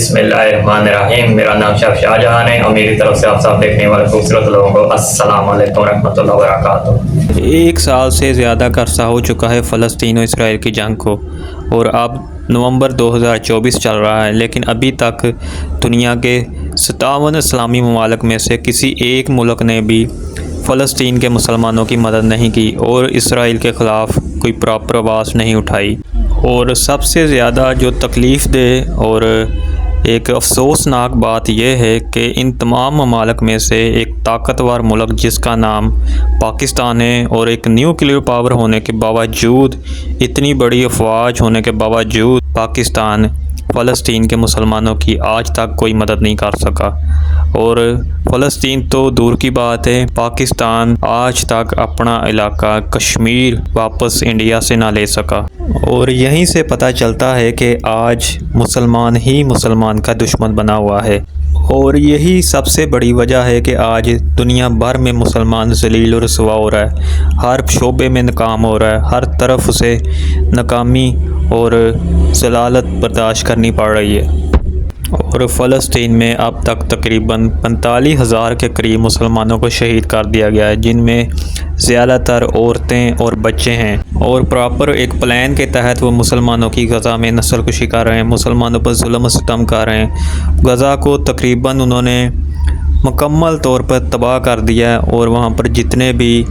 बिस्मिल्लाहिर्रहमानिर्रहीम। मेरा नाम शाहजहान है और मेरी तरफ से आप सब देखने वाले खूबसूरत लोगों को अस्सलाम वालेकुम रहमतुल्लाहि व बरकातुहू। एक साल से ज़्यादा का अरसा हो चुका है फ़लस्तीन और इसराइल की जंग को, और अब नवंबर 2024 चल रहा है, लेकिन अभी तक दुनिया के 57 इस्लामी ममालिक में से किसी एक मुल्क ने भी फ़लस्तीन के मुसलमानों की मदद नहीं की और इसराइल के ख़िलाफ़ कोई प्रॉपर आवाज़ नहीं उठाई। और सबसे ज़्यादा जो तकलीफ़ दे और एक अफसोसनाक बात यह है कि इन तमाम ममालिक में से एक ताकतवर मुल्क जिसका नाम पाकिस्तान है, और एक न्यूक्लियर पावर होने के बावजूद, इतनी बड़ी अफवाज होने के बावजूद, पाकिस्तान फ़लस्तीन के मुसलमानों की आज तक कोई मदद नहीं कर सका। और फ़लस्तीन तो दूर की बात है, पाकिस्तान आज तक अपना इलाका कश्मीर वापस इंडिया से ना ले सका। और यहीं से पता चलता है कि आज मुसलमान ही मुसलमान का दुश्मन बना हुआ है, और यही सबसे बड़ी वजह है कि आज दुनिया भर में मुसलमान ज़लील और रसवा हो रहा है, हर शोबे में नाकाम हो रहा है, हर तरफ उसे नाकामी और ज़लालत बर्दाश्त करनी पड़ रही है। और फ़लस्तीन में अब तक तकरीबन 45,000 के करीब मुसलमानों को शहीद कर दिया गया है, जिनमें ज़्यादातर औरतें और बच्चे हैं। और प्रॉपर एक प्लान के तहत वो मुसलमानों की गज़ा में नस्लकुशी कर रहे हैं, मुसलमानों पर जुल्म सितम कर रहे हैं। गज़ा को तकरीबन उन्होंने मुकम्मल तौर पर तबाह कर दिया है, और वहाँ पर जितने भी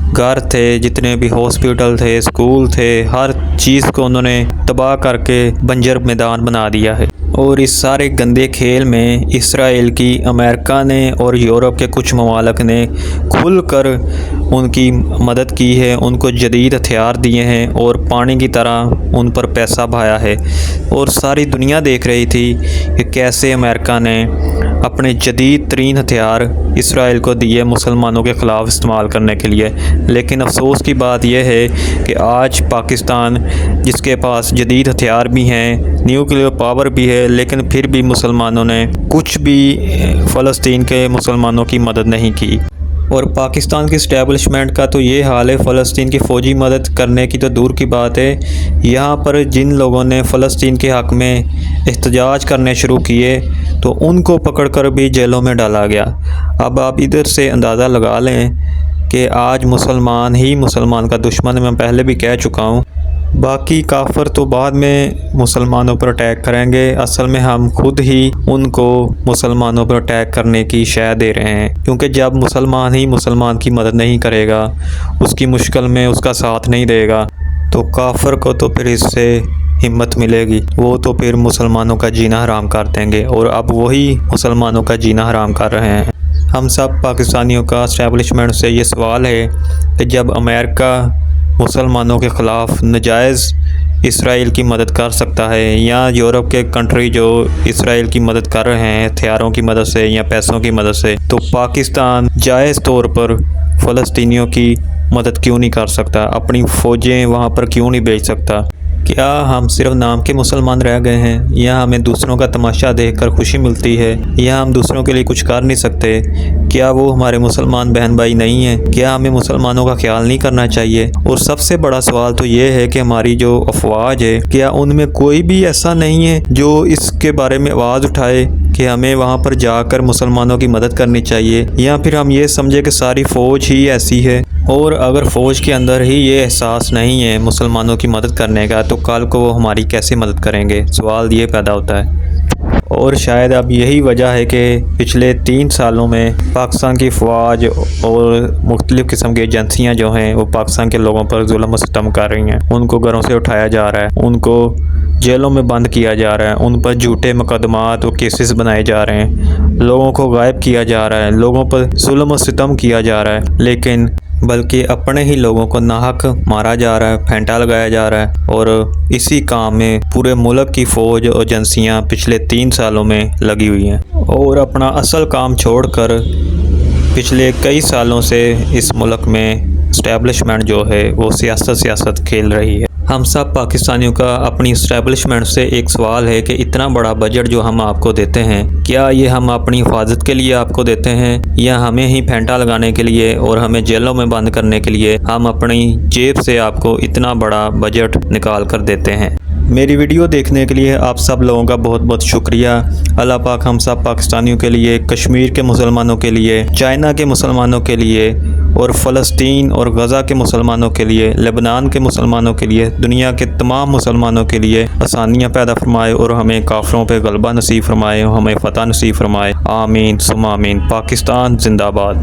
घर थे, जितने भी हॉस्पिटल थे, स्कूल थे, हर चीज़ को उन्होंने तबाह करके बंजर मैदान बना दिया है। और इस सारे गंदे खेल में इसराइल की, अमेरिका ने और यूरोप के कुछ ममालिक ने खुलकर उनकी मदद की है, उनको जदीद हथियार दिए हैं और पानी की तरह उन पर पैसा बहाया है। और सारी दुनिया देख रही थी कि कैसे अमेरिका ने अपने जदीद तरीन हथियार इसराइल को दिए मुसलमानों के ख़िलाफ़ इस्तेमाल करने के लिए। लेकिन अफसोस की बात यह है कि आज पाकिस्तान, जिसके पास जदीद हथियार भी हैं, न्यूक्लियर पावर भी है, लेकिन फिर भी मुसलमानों ने कुछ भी फ़लस्तीन के मुसलमानों की मदद नहीं की। और पाकिस्तान की इस्टेब्लिशमेंट का तो ये हाल है, फ़लस्तीन की फ़ौजी मदद करने की तो दूर की बात है, यहाँ पर जिन लोगों ने फ़लस्तीन के हक़ में एहतजाज करने शुरू किए तो उनको पकड़कर भी जेलों में डाला गया। अब आप इधर से अंदाज़ा लगा लें कि आज मुसलमान ही मुसलमान का दुश्मन है। मैं पहले भी कह चुका हूँ, बाकी काफिर तो बाद में मुसलमानों पर अटैक करेंगे, असल में हम खुद ही उनको मुसलमानों पर अटैक करने की शय दे रहे हैं। क्योंकि जब मुसलमान ही मुसलमान की मदद नहीं करेगा, उसकी मुश्किल में उसका साथ नहीं देगा, तो काफिर को तो फिर इससे हिम्मत मिलेगी, वो तो फिर मुसलमानों का जीना हराम कर देंगे, और अब वही मुसलमानों का जीना हराम कर रहे हैं। हम सब पाकिस्तानियों का इस्टेब्लिशमेंट से ये सवाल है कि जब अमेरिका मुसलमानों के ख़िलाफ़ नजायज़ इसराइल की मदद कर सकता है, या यूरोप के कंट्री जो इसराइल की मदद कर रहे हैं हथियारों की मदद से या पैसों की मदद से, तो पाकिस्तान जायज़ तौर पर फ़लस्तीनियों की मदद क्यों नहीं कर सकता, अपनी फ़ौजें वहाँ पर क्यों नहीं भेज सकता? क्या हम सिर्फ नाम के मुसलमान रह गए हैं, या हमें दूसरों का तमाशा देखकर खुशी मिलती है, या हम दूसरों के लिए कुछ कर नहीं सकते? क्या वो हमारे मुसलमान बहन भाई नहीं हैं? क्या हमें मुसलमानों का ख्याल नहीं करना चाहिए? और सबसे बड़ा सवाल तो ये है कि हमारी जो अफवाज है, क्या उनमें कोई भी ऐसा नहीं है जो इसके बारे में आवाज़ उठाए कि हमें वहाँ पर जाकर मुसलमानों की मदद करनी चाहिए? या फिर हम ये समझे कि सारी फ़ौज ही ऐसी है? और अगर फ़ौज के अंदर ही ये एहसास नहीं है मुसलमानों की मदद करने का, तो कल को वो हमारी कैसे मदद करेंगे? सवाल ये पैदा होता है। और शायद अब यही वजह है कि पिछले 3 सालों में पाकिस्तान की फ़ौज और मुख्तलिफ़ किस्म की एजेंसियाँ जो हैं वो पाकिस्तान के लोगों पर जुल्म सितम कर रही हैं। उनको घरों से उठाया जा रहा है, उनको जेलों में बंद किया जा रहा है, उन पर झूठे मुकदमात और केसेस बनाए जा रहे हैं, लोगों को गायब किया जा रहा है, लोगों पर जुल्म सितम किया जा रहा है, लेकिन बल्कि अपने ही लोगों को नाहक मारा जा रहा है, फेंटा लगाया जा रहा है। और इसी काम में पूरे मुल्क की फ़ौज और एजेंसियाँ पिछले 3 सालों में लगी हुई हैं, और अपना असल काम छोड़कर पिछले कई सालों से इस मुल्क में इस्टेब्लिशमेंट जो है वो सियासत खेल रही है। हम सब पाकिस्तानियों का अपनी इस्टेब्लिशमेंट से एक सवाल है कि इतना बड़ा बजट जो हम आपको देते हैं, क्या ये हम अपनी हिफाजत के लिए आपको देते हैं, या हमें ही फेंटा लगाने के लिए और हमें जेलों में बंद करने के लिए हम अपनी जेब से आपको इतना बड़ा बजट निकाल कर देते हैं? मेरी वीडियो देखने के लिए आप सब लोगों का बहुत बहुत शुक्रिया। अल्लाह पाक हम सब पाकिस्तानियों के लिए, कश्मीर के मुसलमानों के लिए, चाइना के मुसलमानों के लिए और फ़लस्तीन और गज़ा के मुसलमानों के लिए, लेबनान के मुसलमानों के लिए, दुनिया के तमाम मुसलमानों के लिए आसानियाँ पैदा फरमाए और हमें काफिरों पे गलबा नसीब फरमाए, हमें फ़तह नसीब फरमाए। आमीन सुम्मा आमीन। पाकिस्तान जिंदाबाद।